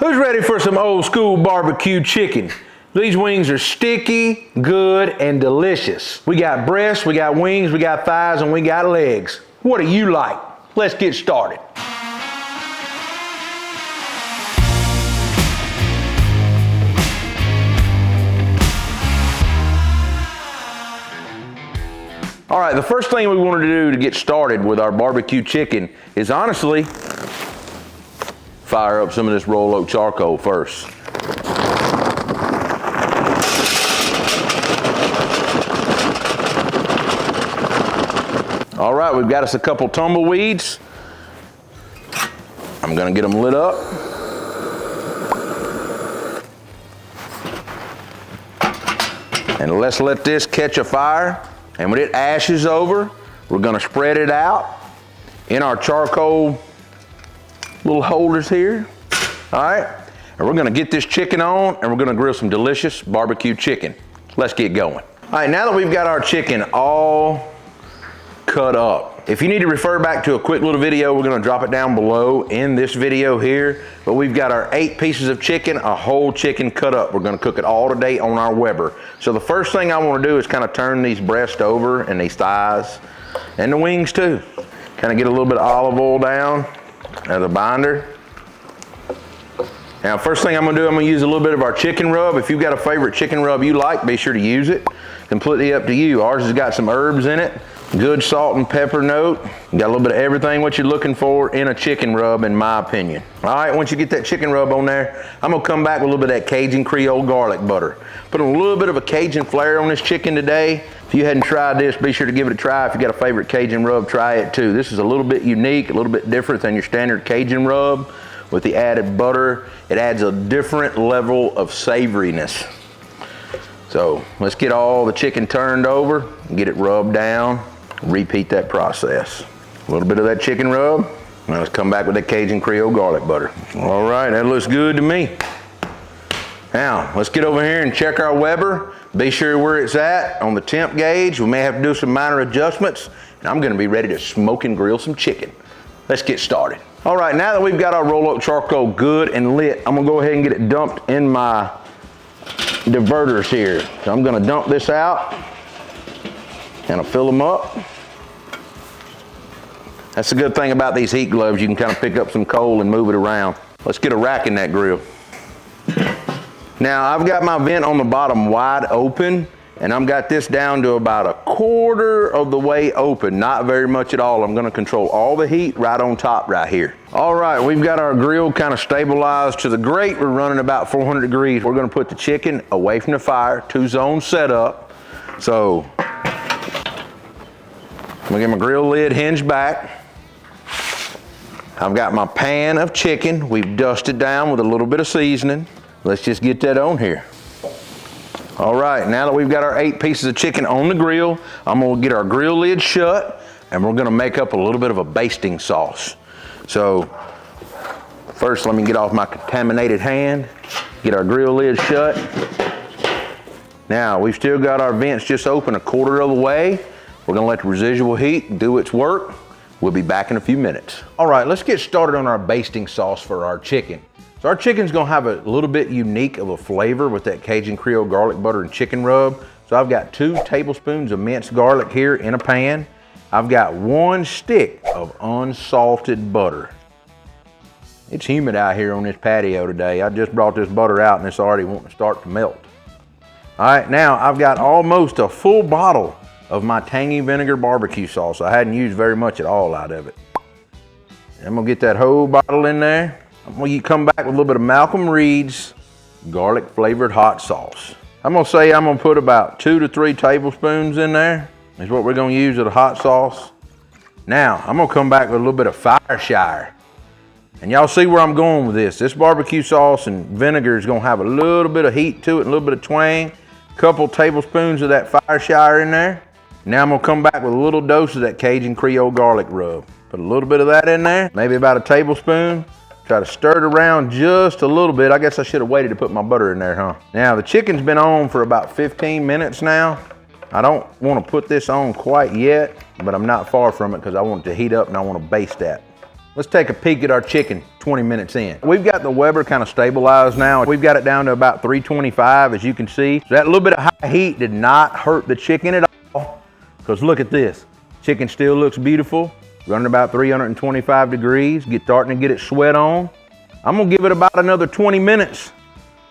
Who's ready for some old school barbecue chicken? These wings are sticky, good, and delicious. We got breasts, we got wings, we got thighs, and we got legs. What do you like? Let's get started. All right, the first thing we wanted to do to get started with our barbecue chicken is honestly fire up some of this roll oak charcoal first. All right, we've got us a couple tumbleweeds. I'm gonna get them lit up. And let's let this catch a fire. And when it ashes over, we're gonna spread it out in our charcoal little holders here. All right, and we're gonna get this chicken on and we're gonna grill some delicious barbecue chicken. Let's get going. All right, now that we've got our chicken all cut up, if you need to refer back to a quick little video, we're gonna drop it down below in this video here. But we've got our 8 pieces of chicken, a whole chicken cut up. We're gonna cook it all today on our Weber. So the first thing I wanna do is kind of turn these breasts over and these thighs and the wings too. Kind of get a little bit of olive oil down as a binder. Now first thing I'm gonna do, I'm gonna use a little bit of our chicken rub. If you've got a favorite chicken rub you like, be sure to use it. Completely up to you. Ours has got some herbs in it. Good salt and pepper note. Got a little bit of everything what you're looking for in a chicken rub, in my opinion. All right, once you get that chicken rub on there, I'm gonna come back with a little bit of that Cajun Creole garlic butter. Put a little bit of a Cajun flair on this chicken today. If you hadn't tried this, be sure to give it a try. If you got a favorite Cajun rub, try it too. This is a little bit unique, a little bit different than your standard Cajun rub. With the added butter, it adds a different level of savoriness. So let's get all the chicken turned over and get it rubbed down. Repeat that process. A little bit of that chicken rub. Now let's come back with that Cajun Creole garlic butter. All right, that looks good to me. Now, let's get over here and check our Weber. Be sure where it's at on the temp gauge. We may have to do some minor adjustments. And I'm gonna be ready to smoke and grill some chicken. Let's get started. All right, now that we've got our roll oak charcoal good and lit, I'm gonna go ahead and get it dumped in my diverters here. So I'm gonna dump this out. Kind of fill them up. That's the good thing about these heat gloves. You can kind of pick up some coal and move it around. Let's get a rack in that grill. Now I've got my vent on the bottom wide open, and I've got this down to about 1/4 of the way open, not very much at all. I'm gonna control all the heat right on top right here. All right, we've got our grill kind of stabilized to the grate. We're running about 400 degrees. We're gonna put the chicken away from the fire, 2-zone setup. So I'm gonna get my grill lid hinged back. I've got my pan of chicken. We've dusted down with a little bit of seasoning. Let's just get that on here. All right, now that we've got our 8 pieces of chicken on the grill, I'm gonna get our grill lid shut and we're gonna make up a little bit of a basting sauce. So first, let me get off my contaminated hand, get our grill lid shut. Now, we've still got our vents just open 1/4 of the way. We're gonna let the residual heat do its work. We'll be back in a few minutes. All right, let's get started on our basting sauce for our chicken. So our chicken's gonna have a little bit unique of a flavor with that Cajun Creole garlic butter and chicken rub. So I've got 2 tablespoons of minced garlic here in a pan. I've got 1 stick of unsalted butter. It's humid out here on this patio today. I just brought this butter out and it's already wanting to start to melt. All right, now I've got almost a full bottle of my Tangy vinegar barbecue sauce. I hadn't used very much at all out of it. I'm gonna get that whole bottle in there. I'm gonna come back with a little bit of Malcolm Reed's garlic flavored hot sauce. I'm gonna put about 2 to 3 tablespoons in there. Is what we're gonna use of the hot sauce. Now, I'm gonna come back with a little bit of Fireshire. And y'all see where I'm going with this. This barbecue sauce and vinegar is gonna have a little bit of heat to it, a little bit of twang. Couple tablespoons of that Fireshire in there. Now I'm gonna come back with a little dose of that Cajun Creole garlic rub. Put a little bit of that in there, maybe about a tablespoon. Try to stir it around just a little bit. I guess I should have waited to put my butter in there, huh? Now the chicken's been on for about 15 minutes now. I don't want to put this on quite yet, but I'm not far from it because I want it to heat up and I want to baste that. Let's take a peek at our chicken 20 minutes in. We've got the Weber kind of stabilized now. We've got it down to about 325, as you can see. So that little bit of high heat did not hurt the chicken at all, because look at this. Chicken still looks beautiful, running about 325 degrees, starting to get it sweat on. I'm gonna give it about another 20 minutes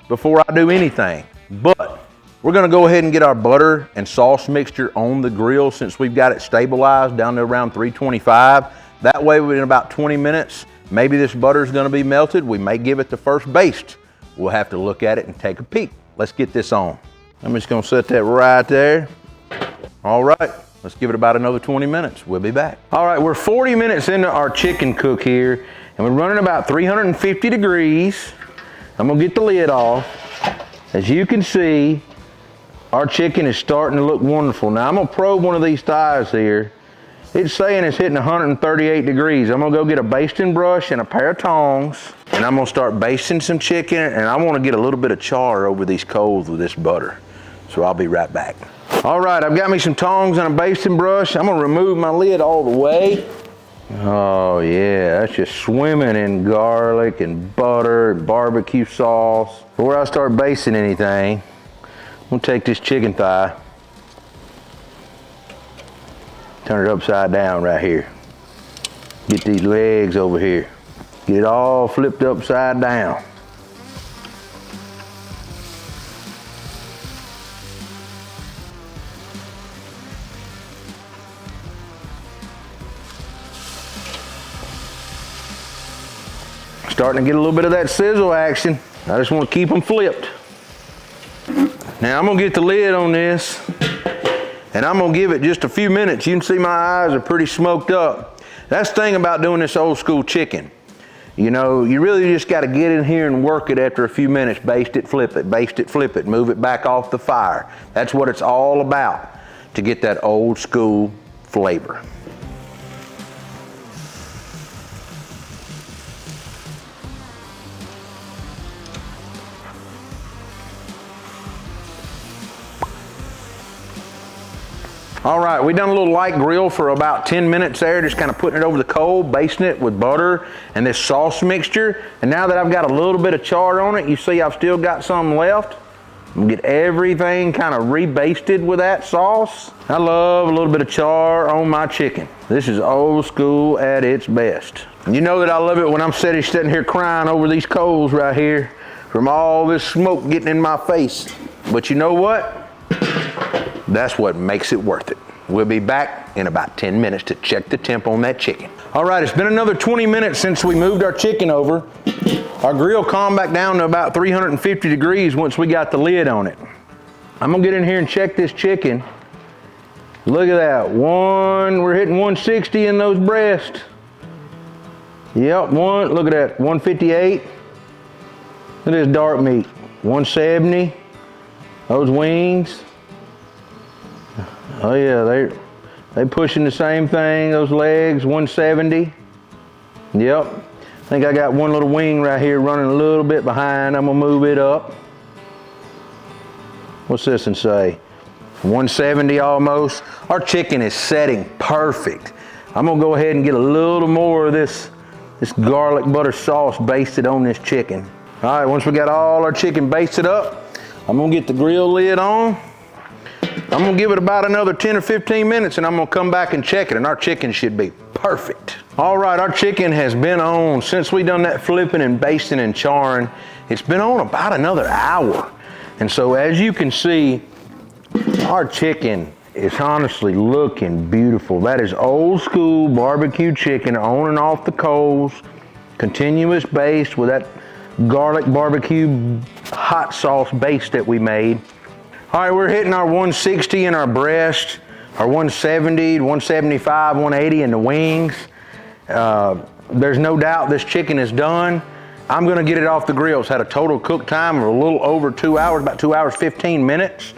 before I do anything. But we're gonna go ahead and get our butter and sauce mixture on the grill since we've got it stabilized down to around 325. That way, within about 20 minutes, maybe this butter is gonna be melted. We may give it the first baste. We'll have to look at it and take a peek. Let's get this on. I'm just gonna set that right there. All right, let's give it about another 20 minutes. We'll be back. All right, we're 40 minutes into our chicken cook here, and we're running about 350 degrees. I'm gonna get the lid off. As you can see, our chicken is starting to look wonderful. Now I'm gonna probe one of these thighs here. It's saying it's hitting 138 degrees. I'm gonna go get a basting brush and a pair of tongs, and I'm gonna start basting some chicken, and I wanna get a little bit of char over these coals with this butter. So I'll be right back. All right, I've got me some tongs and a basting brush. I'm gonna remove my lid all the way. Oh yeah, that's just swimming in garlic and butter and barbecue sauce. Before I start basting anything, I'm gonna take this chicken thigh, turn it upside down right here. Get these legs over here. Get it all flipped upside down. Starting to get a little bit of that sizzle action. I just want to keep them flipped. Now I'm gonna get the lid on this, and I'm gonna give it just a few minutes. You can see my eyes are pretty smoked up. That's the thing about doing this old school chicken. You know, you really just gotta get in here and work it after a few minutes. Baste it, flip it, move it back off the fire. That's what it's all about, to get that old school flavor. All right, we done a little light grill for about 10 minutes there, just kind of putting it over the coal, basting it with butter and this sauce mixture. And now that I've got a little bit of char on it, you see I've still got some left. I'm gonna get everything kind of rebasted with that sauce. I love a little bit of char on my chicken. This is old school at its best. You know that I love it when I'm sitting here crying over these coals right here from all this smoke getting in my face. But you know what? That's what makes it worth it. We'll be back in about 10 minutes to check the temp on that chicken. All right, it's been another 20 minutes since we moved our chicken over. Our grill calmed back down to about 350 degrees once we got the lid on it. I'm gonna get in here and check this chicken. Look at that, we're hitting 160 in those breasts. Yep, look at that, 158. Look at this dark meat, 170. Those wings. Oh yeah, they pushing the same thing. Those legs, 170. Yep. I think I got one little wing right here running a little bit behind. I'm gonna move it up. What's this one say? 170 almost. Our chicken is setting perfect. I'm gonna go ahead and get a little more of this garlic butter sauce basted on this chicken. All right, once we got all our chicken basted up, I'm gonna get the grill lid on. I'm gonna give it about another 10 or 15 minutes, and I'm gonna come back and check it, and our chicken should be perfect. All right, our chicken has been on, since we done that flipping and basting and charring, it's been on about another hour. And so as you can see, our chicken is honestly looking beautiful. That is old school barbecue chicken on and off the coals, continuous baste with that garlic barbecue hot sauce base that we made. All right, we're hitting our 160 in our breast, our 170, 175, 180 in the wings. There's no doubt this chicken is done. I'm gonna get it off the grill. It's had a total cook time of a little over 2 hours, about 2 hours, 15 minutes.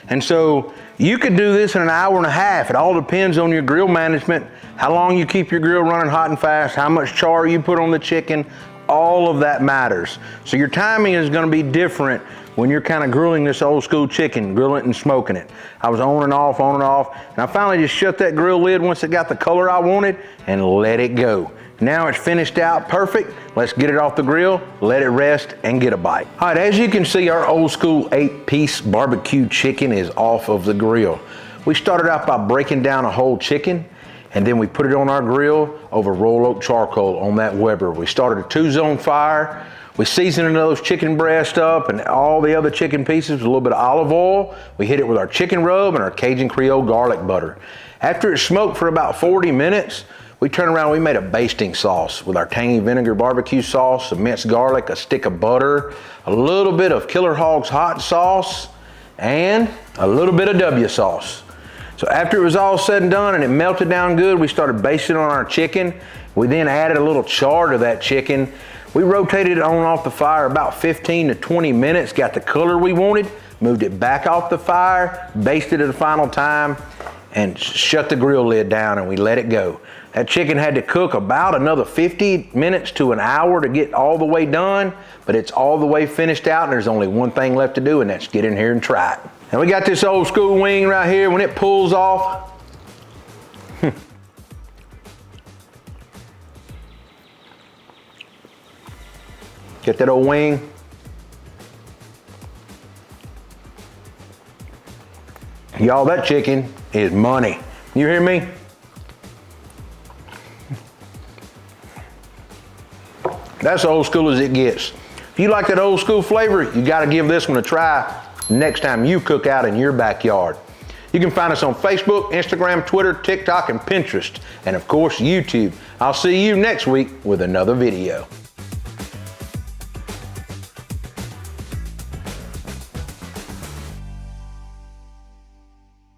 And so you could do this in an hour and a half. It all depends on your grill management, how long you keep your grill running hot and fast, how much char you put on the chicken, all of that matters. So your timing is gonna be different when you're kind of grilling this old school chicken, grilling it and smoking it. I was on and off, and I finally just shut that grill lid once it got the color I wanted and let it go. Now it's finished out perfect. Let's get it off the grill, let it rest, and get a bite. All right, as you can see, our Old School 8-piece barbecue chicken is off of the grill. We started out by breaking down a whole chicken, and then we put it on our grill over roll oak charcoal on that Weber. We started a 2-zone fire. We seasoned those chicken breasts up and all the other chicken pieces with a little bit of olive oil. We hit it with our chicken rub and our Cajun Creole garlic butter. After it smoked for about 40 minutes, we turned around and we made a basting sauce with our tangy vinegar barbecue sauce, some minced garlic, a stick of butter, a little bit of Killer Hogs hot sauce, and a little bit of W sauce. So after it was all said and done and it melted down good, we started basting on our chicken. We then added a little char to that chicken. We rotated it on and off the fire about 15 to 20 minutes, got the color we wanted, moved it back off the fire, basted it a final time, and shut the grill lid down and we let it go. That chicken had to cook about another 50 minutes to an hour to get all the way done, but it's all the way finished out and there's only one thing left to do, and that's get in here and try it. And we got this Old School wing right here. When it pulls off, get that old wing. Y'all, that chicken is money. You hear me? That's old school as it gets. If you like that old school flavor, you gotta give this one a try next time you cook out in your backyard. You can find us on Facebook, Instagram, Twitter, TikTok, and Pinterest, and of course, YouTube. I'll see you next week with another video.